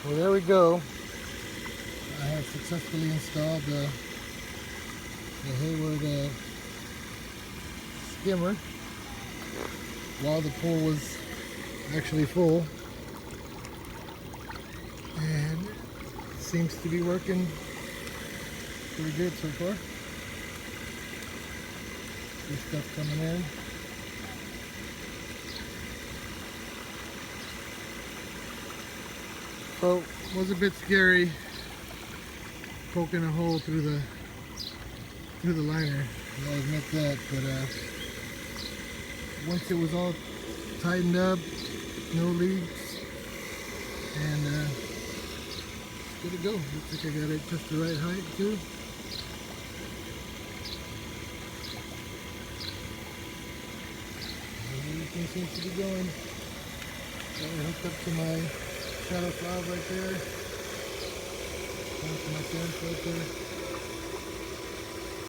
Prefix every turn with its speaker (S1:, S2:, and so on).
S1: Well, there we go. I have successfully installed the Hayward skimmer while the pool was actually full, and it seems to be working pretty good so far. See stuff coming in. So it was a bit scary poking a hole through the liner, I'll admit that, but once it was all tightened up, no leaks, and good to go. Looks like I got it just the right height too. Everything seems to be going. Got it hooked up to my shadow valve right there. Down to my sand filter.